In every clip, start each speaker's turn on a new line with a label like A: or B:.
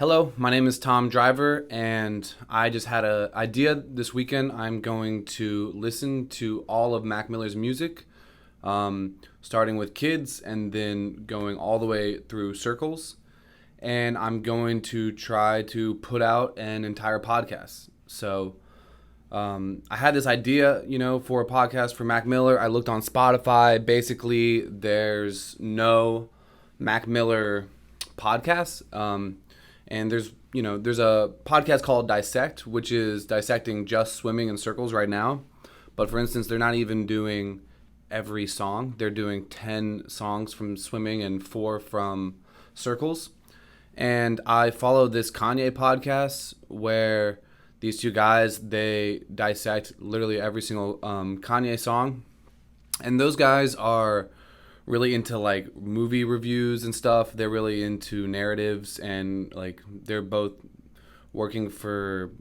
A: Hello, my name is Tom Driver, and I just had an idea this weekend. I'm going to listen to all of Mac Miller's music, starting with Kids and then going all the way through Circles. And I'm going to try to put out an entire podcast. So I had this idea, for a podcast for Mac Miller. I looked on Spotify. Basically, there's no Mac Miller podcasts. And there's a podcast called Dissect, which is dissecting just swimming in circles right now. But for instance, they're not even doing every song. They're doing 10 songs from swimming and 4 from circles. And I follow this Kanye podcast where these two guys, they dissect literally every single Kanye song. And those guys are really into like movie reviews and stuff. They're really into narratives, and like they're both working for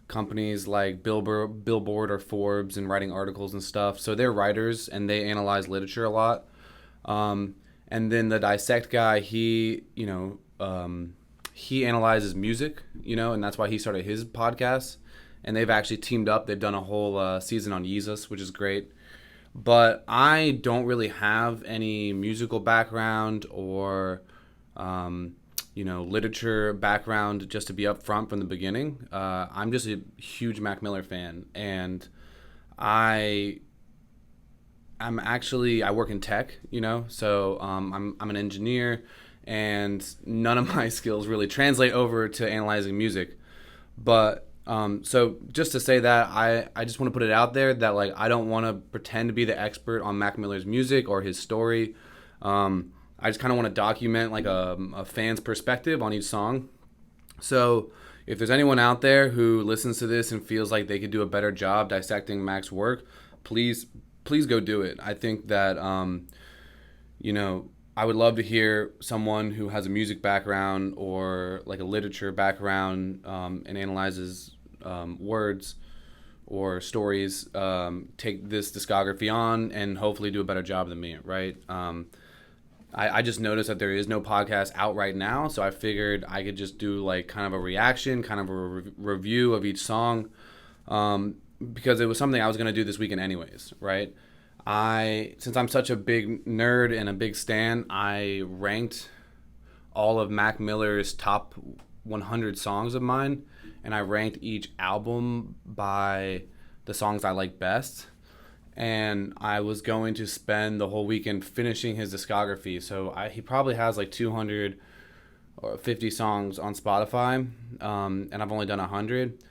A: companies like Billboard or Forbes and writing articles and stuff. So they're writers and they analyze literature a lot. And then the Dissect guy, he analyzes music, and that's why he started his podcast. And they've actually teamed up. They've done a whole season on Yeezus, which is great. But I don't really have any musical background or, literature background, just to be upfront from the beginning. I'm just a huge Mac Miller fan, and I I work in tech, so I'm an engineer, and none of my skills really translate over to analyzing music. But so just to say that, I just want to put it out there that like I don't want to pretend to be the expert on Mac Miller's music or his story. I just kind of want to document like a fan's perspective on each song. So if there's anyone out there who listens to this and feels like they could do a better job dissecting Mac's work, please go do it. I think that I would love to hear someone who has a music background or like a literature background, and analyzes words or stories, take this discography on and hopefully do a better job than me, right? I just noticed that there is no podcast out right now, so I figured I could just do like kind of a reaction, kind of a review of each song, because it was something I was going to do this weekend anyways, right? Since I'm such a big nerd and a big stan, I ranked all of Mac Miller's top 100 songs of mine, and I ranked each album by the songs I like best. And I was going to spend the whole weekend finishing his discography. So he probably has like 250 songs on Spotify, and I've only done 100.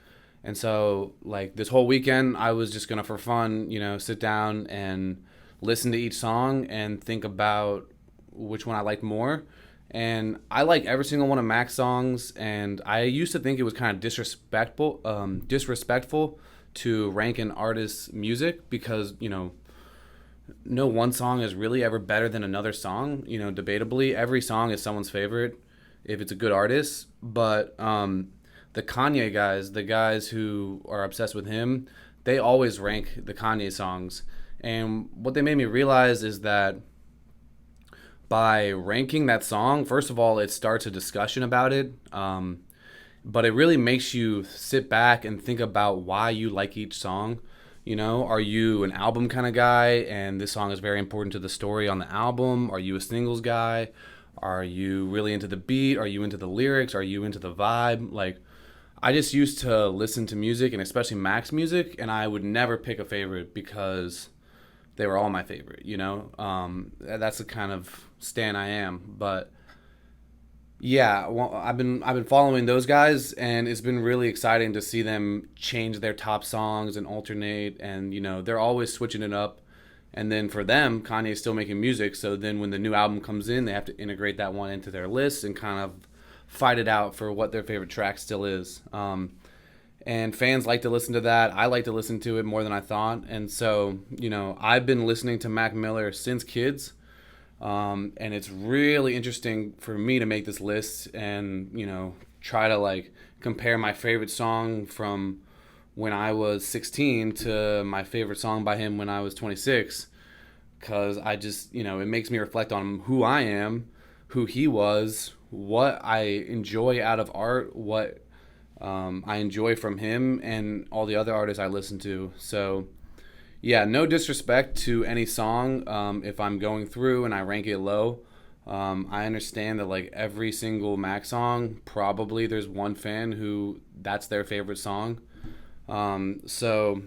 A: And so, like, this whole weekend, I was just going to, for fun, sit down and listen to each song and think about which one I liked more. And I like every single one of Mac's songs, and I used to think it was kind of disrespectful to rank an artist's music because, no one song is really ever better than another song. Debatably, every song is someone's favorite if it's a good artist. But the Kanye guys, the guys who are obsessed with him, they always rank the Kanye songs. And what they made me realize is that by ranking that song, first of all, it starts a discussion about it. But it really makes you sit back and think about why you like each song. Are you an album kind of guy and this song is very important to the story on the album? Are you a singles guy? Are you really into the beat? Are you into the lyrics? Are you into the vibe? Like, I just used to listen to music, and especially Mac's music, and I would never pick a favorite because they were all my favorite, That's the kind of stan I am. But yeah, well, I've been following those guys, and it's been really exciting to see them change their top songs and alternate, and they're always switching it up. And then for them, Kanye's still making music, so then when the new album comes in, they have to integrate that one into their list and kind of fight it out for what their favorite track still is. And fans like to listen to that. I like to listen to it more than I thought. And so, I've been listening to Mac Miller since Kids. And it's really interesting for me to make this list and, try to like compare my favorite song from when I was 16 to my favorite song by him when I was 26. Because I just, it makes me reflect on who I am, who he was, what I enjoy out of art, what I enjoy from him and all the other artists I listen to. So yeah, no disrespect to any song. If I'm going through and I rank it low, I understand that like every single Mac song, probably there's one fan who that's their favorite song. So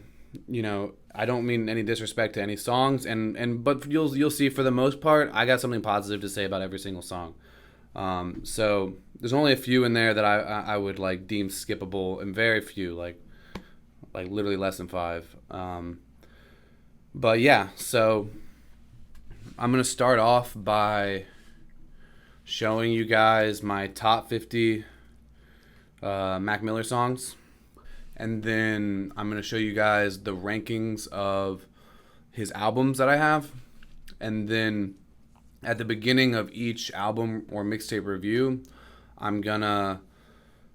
A: I don't mean any disrespect to any songs, and but you'll see for the most part, I got something positive to say about every single song. So there's only a few in there that I would like deem skippable, and very few, like literally less than five. But yeah, so I'm gonna start off by showing you guys my top 50 Mac Miller songs, and then I'm gonna show you guys the rankings of his albums that I have, and then at the beginning of each album or mixtape review, I'm gonna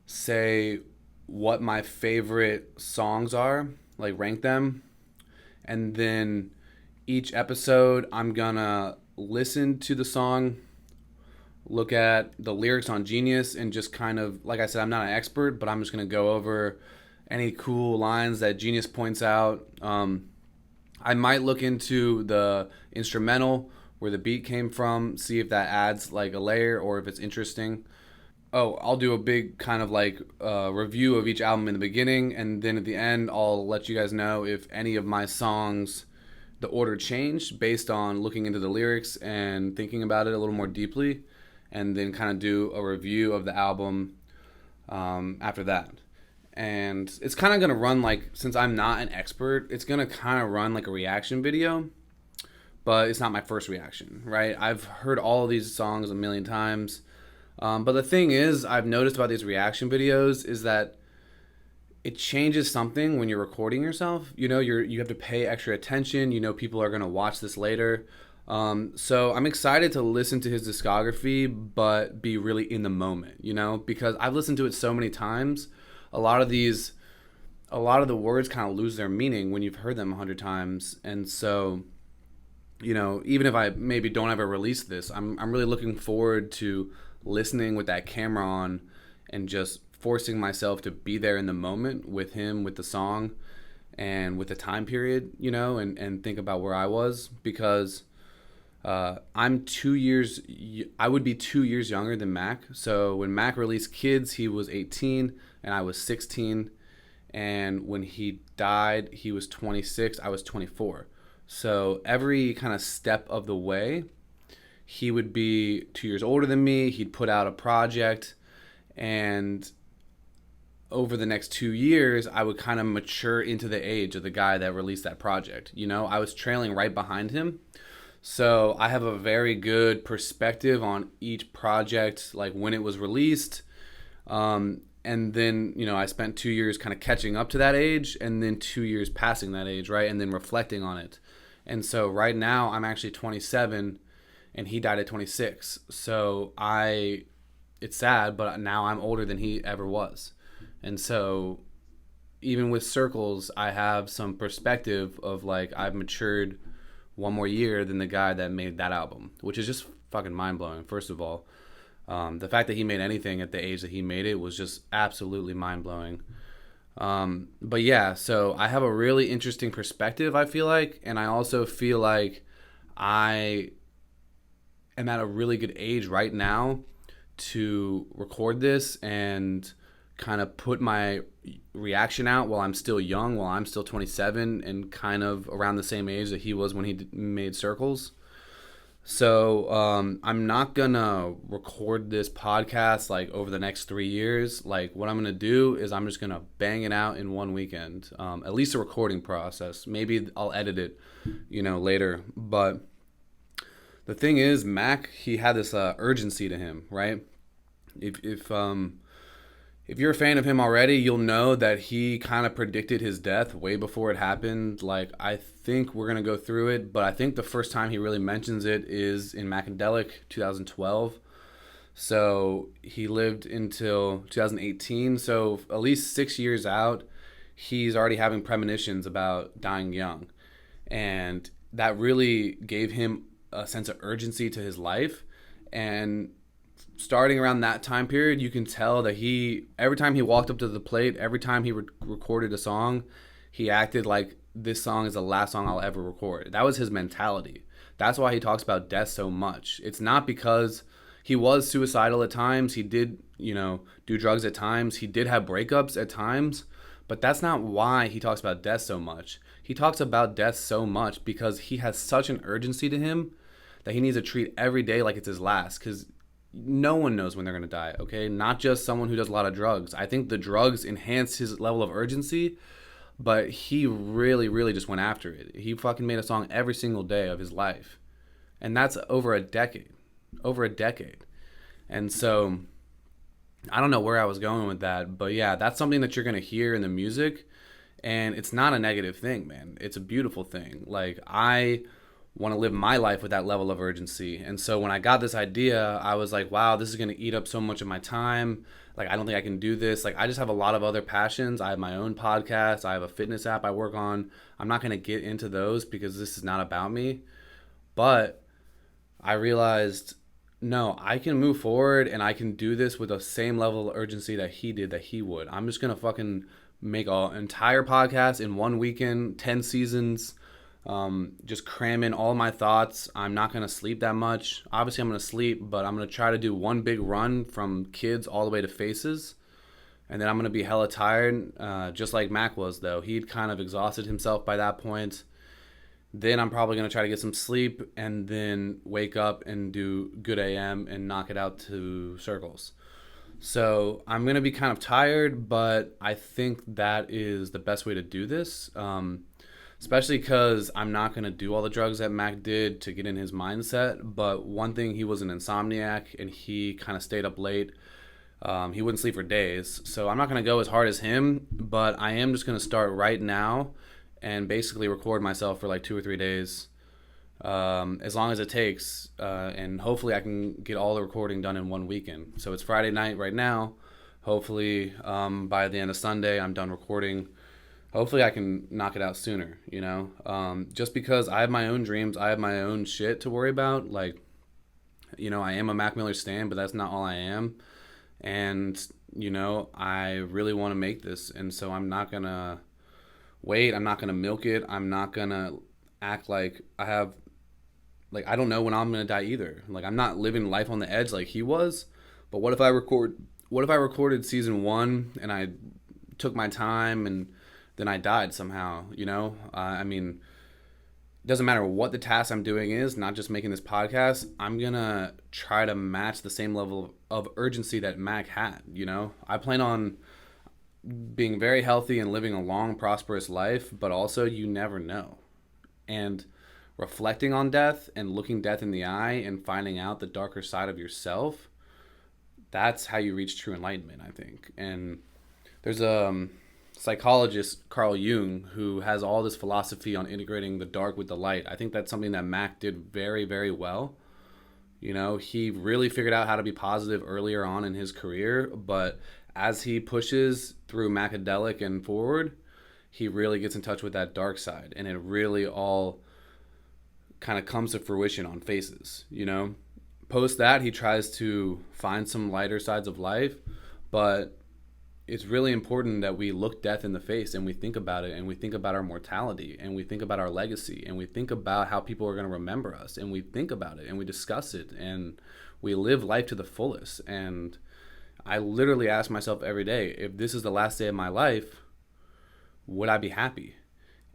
A: say what my favorite songs are, like rank them, and then each episode I'm gonna listen to the song, look at the lyrics on Genius, and just kind of, like I said, I'm not an expert, but I'm just gonna go over any cool lines that Genius points out. I might look into the instrumental, where the beat came from, see if that adds like a layer or if it's interesting. Oh, I'll do a big kind of like review of each album in the beginning, and then at the end I'll let you guys know if any of my songs, the order changed based on looking into the lyrics and thinking about it a little more deeply, and then kind of do a review of the album after that. And it's kind of going to run like, since I'm not an expert, it's going to kind of run like a reaction video, but it's not my first reaction, right? I've heard all of these songs a million times. But the thing is, I've noticed about these reaction videos is that it changes something when you're recording yourself. You have to pay extra attention. People are going to watch this later. So I'm excited to listen to his discography, but be really in the moment, because I've listened to it so many times. A lot of the words kind of lose their meaning when you've heard them 100 times. And so, even if I maybe don't ever release this, I'm really looking forward to listening with that camera on and just forcing myself to be there in the moment with him, with the song, and with the time period, and think about where I was, because I'm 2 years, I would be 2 years younger than Mac. So when Mac released Kids, he was 18 and I was 16. And when he died, he was 26, I was 24. So every kind of step of the way, he would be 2 years older than me. He'd put out a project, and over the next 2 years, I would kind of mature into the age of the guy that released that project. I was trailing right behind him. So I have a very good perspective on each project, like when it was released. And then, I spent 2 years kind of catching up to that age, and then 2 years passing that age, right? And then reflecting on it. And so right now I'm actually 27 and he died at 26. So it's sad, but now I'm older than he ever was. And so even with Circles, I have some perspective of like, I've matured one more year than the guy that made that album, which is just fucking mind-blowing. First of all, the fact that he made anything at the age that he made it was just absolutely mind-blowing. But yeah, so I have a really interesting perspective, I feel like, and I also feel like I am at a really good age right now to record this and kind of put my reaction out while I'm still young, while I'm still 27 and kind of around the same age that he was when he made Circles. So I'm not gonna record this podcast like over the next 3 years. Like what I'm gonna do is I'm just gonna bang it out in one weekend, at least a recording process. Maybe I'll edit it, later. But the thing is, Mac, he had this urgency to him, right? If you're a fan of him already, you'll know that he kind of predicted his death way before it happened. Like, I think we're going to go through it, but I think the first time he really mentions it is in Macadelic 2012. So he lived until 2018. So at least 6 years out, he's already having premonitions about dying young. And that really gave him a sense of urgency to his life. And starting around that time period, you can tell that every time he walked up to the plate, every time he recorded a song, he acted like this song is the last song I'll ever record. That was his mentality. That's why he talks about death so much. It's not because he was suicidal at times. He did, do drugs at times. He did have breakups at times. But that's not why he talks about death so much. He talks about death so much because he has such an urgency to him that he needs to treat every day like it's his last. Because no one knows when they're going to die, okay? Not just someone who does a lot of drugs. I think the drugs enhance his level of urgency, but he really, really just went after it. He fucking made a song every single day of his life. And that's over a decade. Over a decade. And so I don't know where I was going with that, but yeah, that's something that you're going to hear in the music. And it's not a negative thing, man. It's a beautiful thing. Like, I want to live my life with that level of urgency. And so when I got this idea, I was like, wow, this is going to eat up so much of my time. Like, I don't think I can do this. Like, I just have a lot of other passions. I have my own podcast. I have a fitness app I work on. I'm not going to get into those because this is not about me. But I realized, no, I can move forward and I can do this with the same level of urgency that he did, that he would. I'm just going to fucking make an entire podcast in one weekend, 10 seasons, just cram in all my thoughts. I'm not going to sleep that much. Obviously, I'm going to sleep, but I'm going to try to do one big run from Kids all the way to Faces. And then I'm going to be hella tired, just like Mac was, though. He'd kind of exhausted himself by that point. Then I'm probably going to try to get some sleep and then wake up and do Good AM and knock it out to Circles. So I'm going to be kind of tired, but I think that is the best way to do this, especially because I'm not going to do all the drugs that Mac did to get in his mindset. But one thing, he was an insomniac and he kind of stayed up late. He wouldn't sleep for days. So I'm not going to go as hard as him, but I am just going to start right now and basically record myself for like 2 or 3 days, as long as it takes, and hopefully I can get all the recording done in one weekend. So it's Friday night right now. Hopefully by the end of Sunday I'm done recording. Hopefully I can knock it out sooner, just because I have my own dreams. I have my own shit to worry about. Like, I am a Mac Miller stan, but that's not all I am. And, I really want to make this. And so I'm not going to wait. I'm not going to milk it. I'm not going to act like I don't know when I'm going to die either. Like, I'm not living life on the edge like he was. But what if I recorded season 1 and I took my time and then I died somehow, I mean, it doesn't matter what the task I'm doing is, not just making this podcast. I'm going to try to match the same level of urgency that Mac had, I plan on being very healthy and living a long, prosperous life, but also you never know. And reflecting on death and looking death in the eye and finding out the darker side of yourself, that's how you reach true enlightenment, I think. And there's a psychologist, Carl Jung, who has all this philosophy on integrating the dark with the light. I think that's something that Mac did very, very well. He really figured out how to be positive earlier on in his career, but as he pushes through Macadelic and forward, he really gets in touch with that dark side, and it really all kind of comes to fruition on Faces, Post that, he tries to find some lighter sides of life, but it's really important that we look death in the face and we think about it, and we think about our mortality, and we think about our legacy, and we think about how people are going to remember us, and we think about it and we discuss it and we live life to the fullest. And I literally ask myself every day, if this is the last day of my life, would I be happy?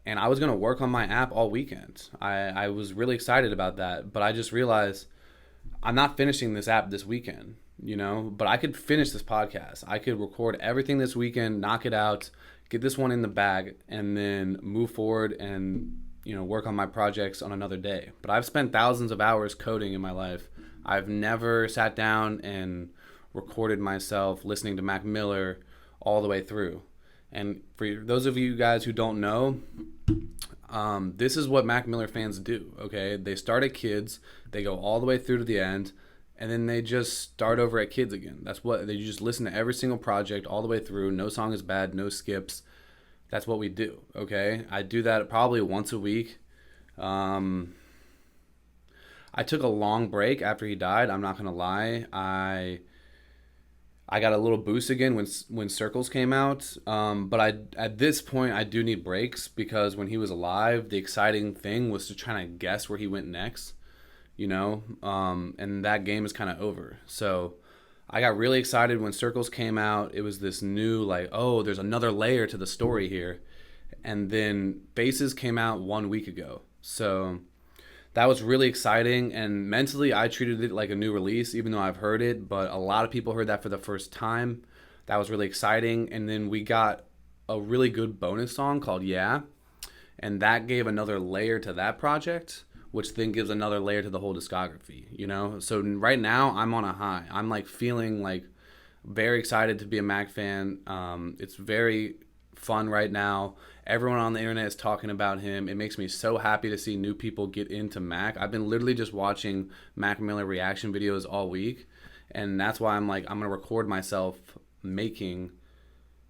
A: And I was going to work on my app all weekend. I was really excited about that, but I just realized I'm not finishing this app this weekend, but I could finish this podcast. I could record everything this weekend, knock it out, get this one in the bag, and then move forward and, work on my projects on another day. But I've spent thousands of hours coding in my life. I've never sat down and recorded myself listening to Mac Miller all the way through. And for those of you guys who don't know, this is what Mac Miller fans do, okay? They start at Kids, they go all the way through to the end, and then they just start over at Kids again. That's what they just listen to every single project all the way through. No song is bad, no skips. That's what we do, okay? I do that probably once a week. I I took a long break after he died. I'm not gonna lie. I got a little boost again when Circles came out. But I at this point I do need breaks because when he was alive, the exciting thing was to try to guess where he went next. And that game is kind of over. So I got really excited when Circles came out. It was this new like, oh, there's another layer to the story here. And then Faces came out 1 week ago. So that was really exciting, and mentally I treated it like a new release even though I've heard it, but a lot of people heard that for the first time. That was really exciting. And then we got a really good bonus song called Yeah, and that gave another layer to that project, which then gives another layer to the whole discography. So right now I'm on a high. I'm like feeling like very excited to be a Mac fan. It's very fun right now. Everyone on the internet is talking about him. It makes me so happy to see new people get into Mac. I've been literally just watching Mac Miller reaction videos all week, and that's why I'm like, I'm gonna record myself making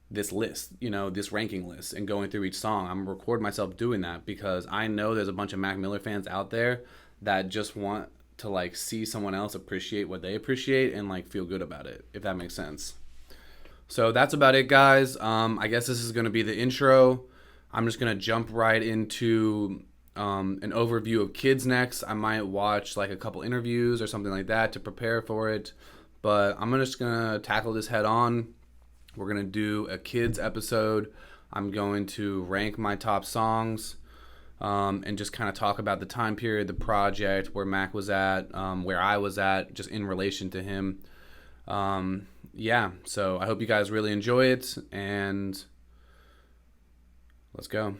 A: this list, this ranking list, and going through each song. I'm gonna record myself doing that because I know there's a bunch of Mac Miller fans out there that just want to like see someone else appreciate what they appreciate and like feel good about it, if that makes sense. So that's about it, guys. I guess this is going to be the intro. I'm just going to jump right into an overview of Kids next. I might watch like a couple interviews or something like that to prepare for it. But I'm just going to tackle this head on. We're going to do a Kids episode. I'm going to rank my top songs and just kind of talk about the time period, the project, where Mac was at, where I was at, just in relation to him. Yeah, so I hope you guys really enjoy it, and let's go.